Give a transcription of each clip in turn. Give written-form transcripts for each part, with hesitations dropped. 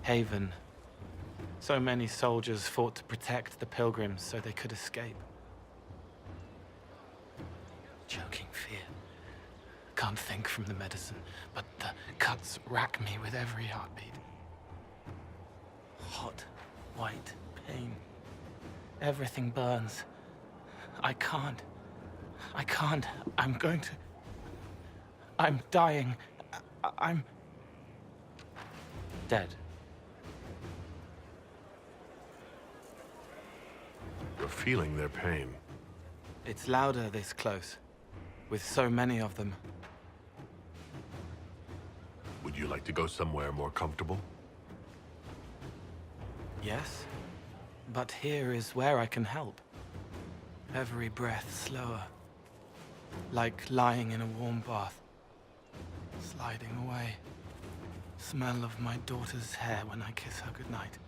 Haven. So many soldiers fought to protect the pilgrims so they could escape. Choking fear. Can't think from the medicine, but the cuts rack me with every heartbeat. Hot, white pain. Everything burns. I can't. I'm going to... I'm dying. I'm... dead. You're feeling their pain. It's louder this close, with so many of them. Would you like to go somewhere more comfortable? Yes, but here is where I can help. Every breath slower, like lying in a warm bath, sliding away. Smell of my daughter's hair when I kiss her goodnight.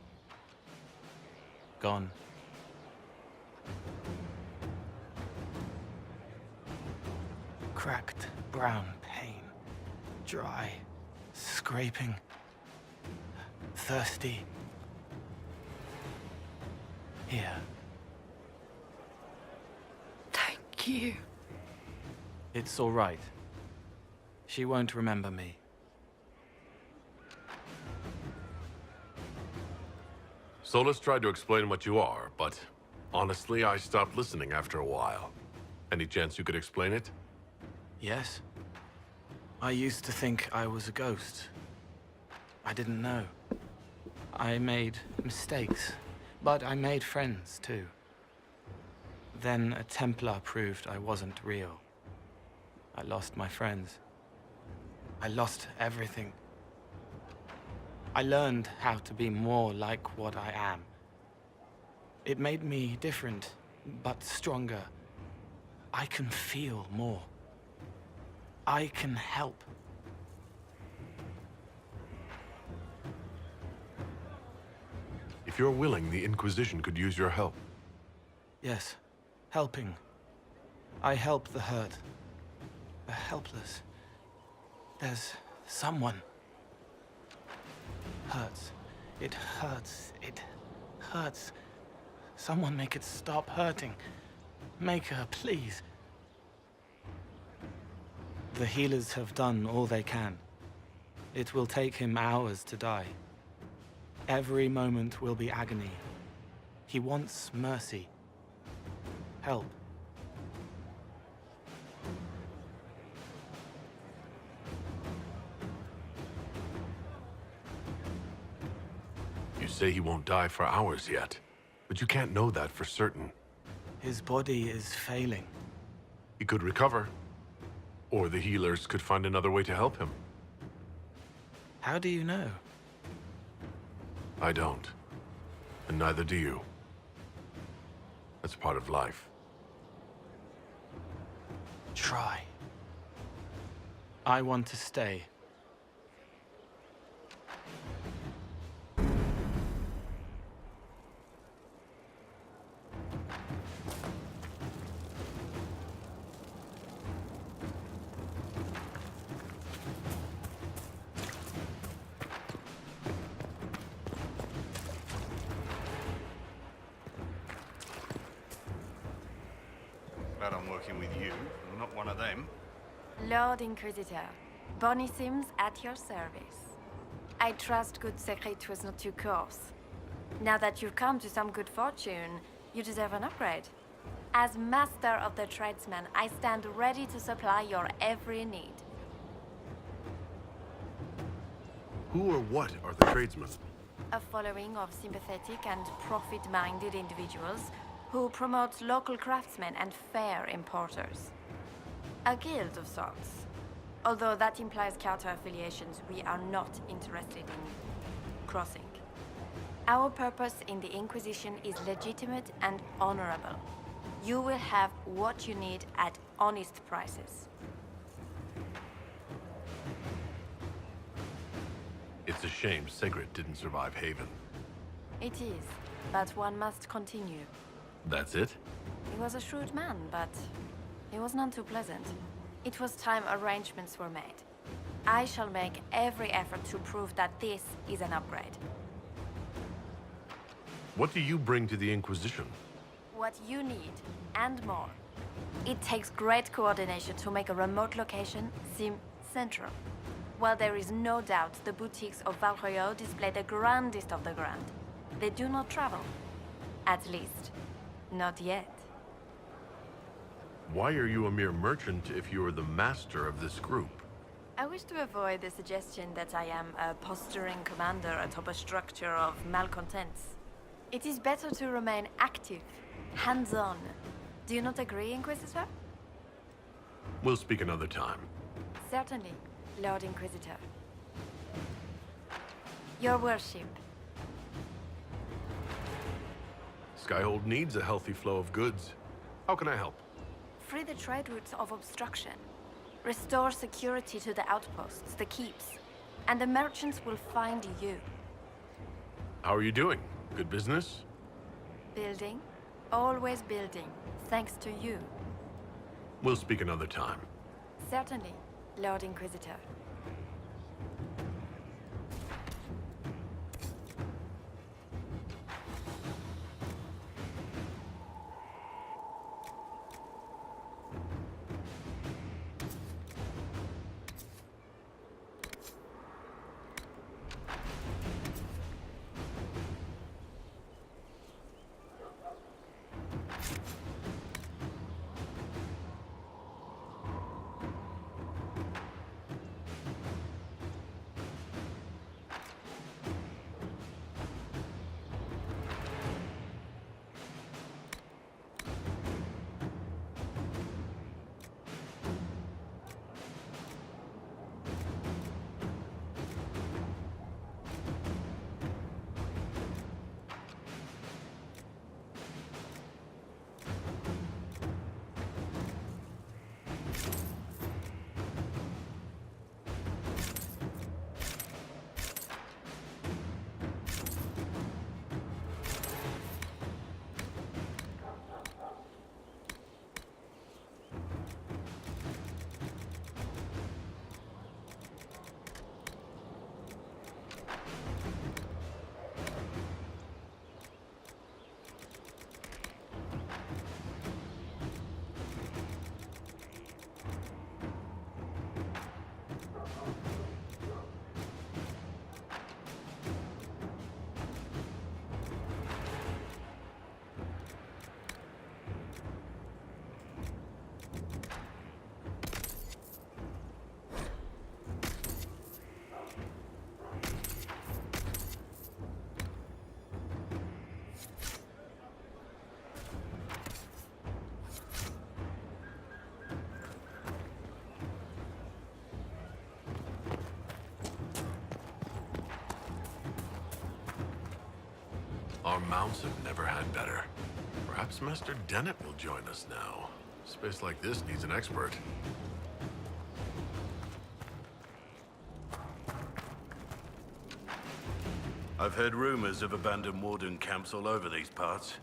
Gone. Cracked brown pain, dry, scraping, thirsty. Here. Thank you. It's all right. She won't remember me. Solus tried to explain what you are, but honestly, I stopped listening after a while. Any chance you could explain it? Yes? I used to think I was a ghost. I didn't know. I made mistakes, but I made friends too. Then a Templar proved I wasn't real. I lost my friends. I lost everything. I learned how to be more like what I am. It made me different, but stronger. I can feel more. I can help. If you're willing, the Inquisition could use your help. Yes, helping. I help the hurt, the helpless. There's someone. Hurts. It hurts. It hurts. Someone make it stop hurting. Make her, please. The healers have done all they can. It will take him hours to die. Every moment will be agony. He wants mercy. Help. You say he won't die for hours yet, but you can't know that for certain. His body is failing. He could recover, or the healers could find another way to help him. How do you know? I don't, and neither do you. That's part of life. Try. I want to stay. Glad I'm working with you. I'm not one of them. Lord Inquisitor, Bonnie Sims at your service. I trust good secret was not too coarse. Now that you've come to some good fortune, you deserve an upgrade. As master of the tradesman, I stand ready to supply your every need. Who or what are the tradesmen? A following of sympathetic and profit-minded individuals who promote local craftsmen and fair importers. A guild of sorts. Although that implies counter-affiliations we are not interested in crossing. Our purpose in the Inquisition is legitimate and honorable. You will have what you need at honest prices. It's a shame Sigrid didn't survive Haven. It is, but one must continue. That's it? He was a shrewd man, but he was none too pleasant. It was time arrangements were made. I shall make every effort to prove that this is an upgrade. What do you bring to the Inquisition? What you need, and more. It takes great coordination to make a remote location seem central. While there is no doubt the boutiques of Valroyo display the grandest of the grand, they do not travel. At least, not yet. Why are you a mere merchant if you are the master of this group? I wish to avoid the suggestion that I am a posturing commander atop a structure of malcontents. It is better to remain active, hands-on. Do you not agree, Inquisitor? We'll speak another time. Certainly, Lord Inquisitor. Your worship. Skyhold needs a healthy flow of goods. How can I help? Free the trade routes of obstruction. Restore security to the outposts, the keeps. And the merchants will find you. How are you doing? Good business? Building. Always building. Thanks to you. We'll speak another time. Certainly, Lord Inquisitor. Our mounts have never had better. Perhaps Master Dennett will join us now. Space like this needs an expert. I've heard rumors of abandoned warden camps all over these parts.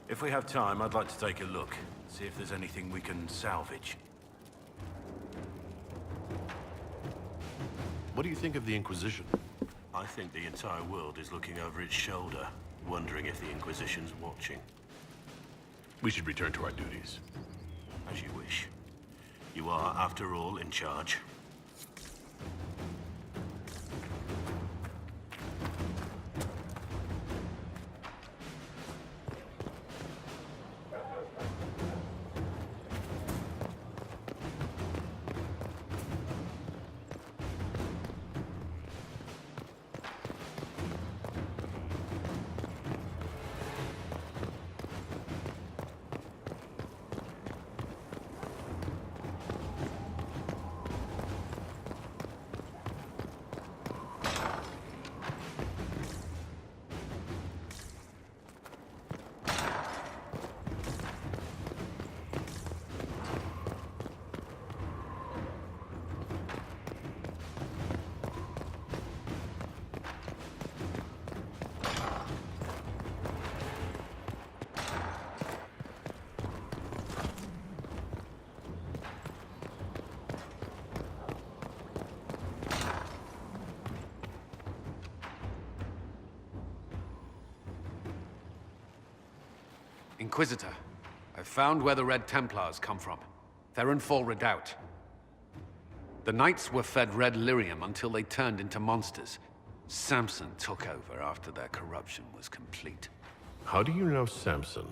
If we have time, I'd like to take a look. See if there's anything we can salvage. What do you think of the Inquisition? I think the entire world is looking over its shoulder, wondering if the Inquisition's watching. We should return to our duties. As you wish. You are, after all, in charge. Inquisitor. I've found where the Red Templars come from. Therenfall Redoubt. The Knights were fed red lyrium until they turned into monsters. Samson took over after their corruption was complete. How do you know Samson?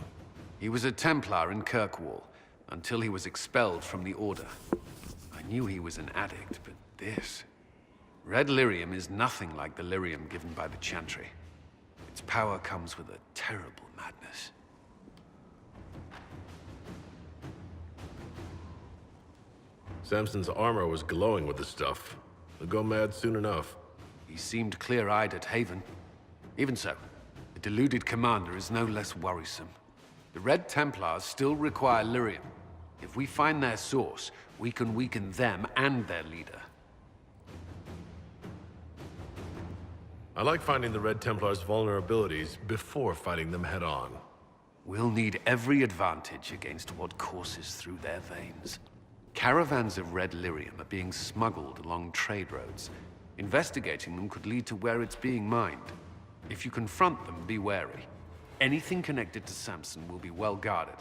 He was a Templar in Kirkwall, until he was expelled from the Order. I knew he was an addict, but this... Red lyrium is nothing like the lyrium given by the Chantry. Its power comes with a terrible madness. Samson's armor was glowing with the stuff. He'll go mad soon enough. He seemed clear-eyed at Haven. Even so, the deluded commander is no less worrisome. The Red Templars still require lyrium. If we find their source, we can weaken them and their leader. I like finding the Red Templars' vulnerabilities before fighting them head-on. We'll need every advantage against what courses through their veins. Caravans of red lyrium are being smuggled along trade roads. Investigating them could lead to where it's being mined. If you confront them, be wary. Anything connected to Samson will be well guarded.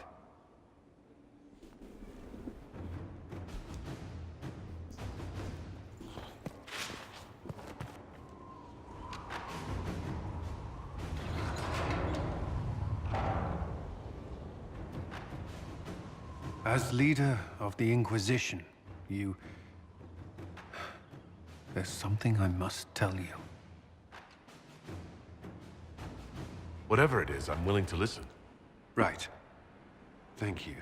As leader of the Inquisition, there's something I must tell you. Whatever it is, I'm willing to listen. Right. Thank you.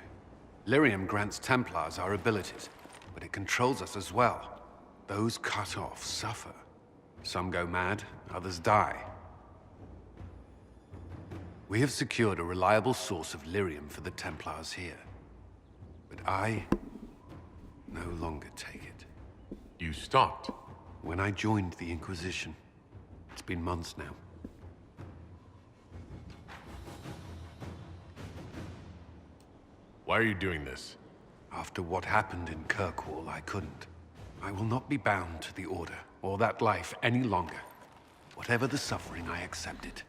Lyrium grants Templars our abilities, but it controls us as well. Those cut off suffer. Some go mad, others die. We have secured a reliable source of lyrium for the Templars here. But I no longer take it. You stopped. When I joined the Inquisition. It's been months now. Why are you doing this? After what happened in Kirkwall, I couldn't. I will not be bound to the Order, or that life any longer. Whatever the suffering, I accept it.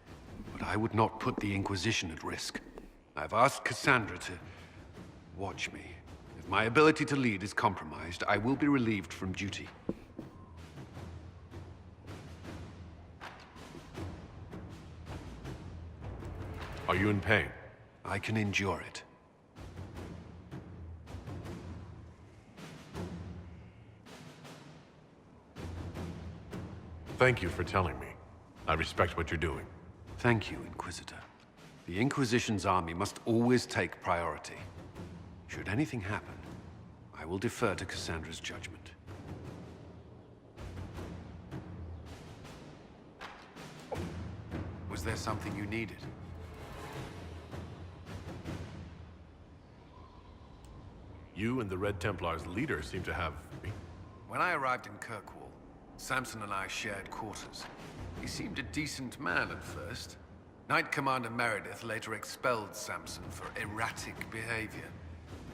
But I would not put the Inquisition at risk. I've asked Cassandra to watch me. If my ability to lead is compromised, I will be relieved from duty. Are you in pain? I can endure it. Thank you for telling me. I respect what you're doing. Thank you, Inquisitor. The Inquisition's army must always take priority. Should anything happen, I will defer to Cassandra's judgment. Was there something you needed? You and the Red Templars' leader seem to have... When I arrived in Kirkwall, Samson and I shared quarters. He seemed a decent man at first. Knight Commander Meredith later expelled Samson for erratic behavior.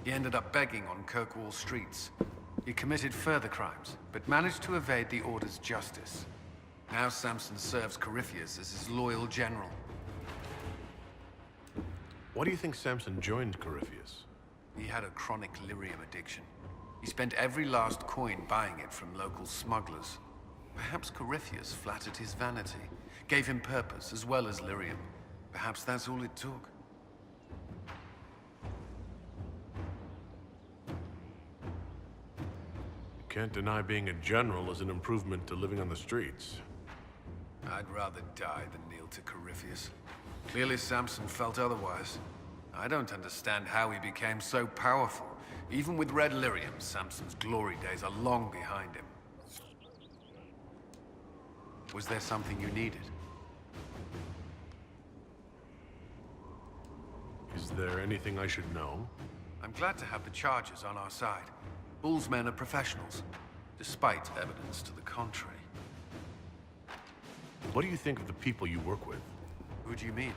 He ended up begging on Kirkwall streets. He committed further crimes, but managed to evade the Order's justice. Now Samson serves Corypheus as his loyal general. Why do you think Samson joined Corypheus? He had a chronic lyrium addiction. He spent every last coin buying it from local smugglers. Perhaps Corypheus flattered his vanity, gave him purpose as well as lyrium. Perhaps that's all it took. You can't deny being a general is an improvement to living on the streets. I'd rather die than kneel to Corypheus. Clearly Samson felt otherwise. I don't understand how he became so powerful. Even with red lyrium, Samson's glory days are long behind him. Was there something you needed? Is there anything I should know? I'm glad to have the charges on our side. Bull's men are professionals, despite evidence to the contrary. What do you think of the people you work with? Who do you mean?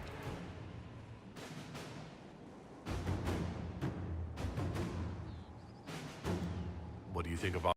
What do you think of